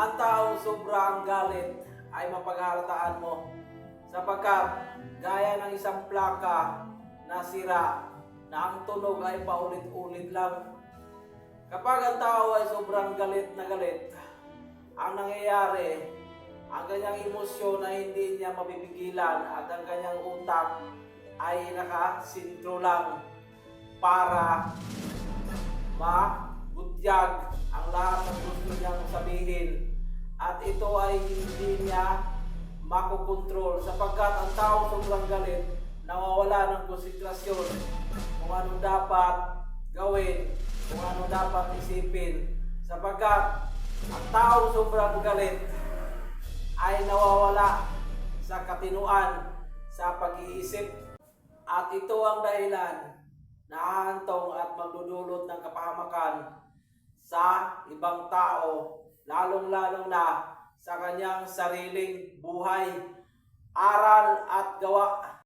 Ang taong sobrang galit ay mapaghahalataan mo sapagkat gaya ng isang plaka na sira na ang tunog ay paulit-ulit lang. Kapag ang tao ay sobrang galit na galit, ang nangyayari, ang kanyang emosyon ay hindi niya mapipigilan at ang kanyang utak ay nakasintro lang para mabutyag ang lahat ng gusto niyang sabihin, at ito ay hindi niya makokontrol sapagkat ang tao sobrang galit nawawala ng konsentrasyon kung ano dapat gawin, kung ano dapat isipin, sapagkat ang tao sobrang galit ay nawawala sa katinuan sa pag-iisip, at ito ang dahilan na hahantong at magdudulot ng kapahamakan sa ibang tao, lalong-lalo na sa kanyang sariling buhay, aral at gawa.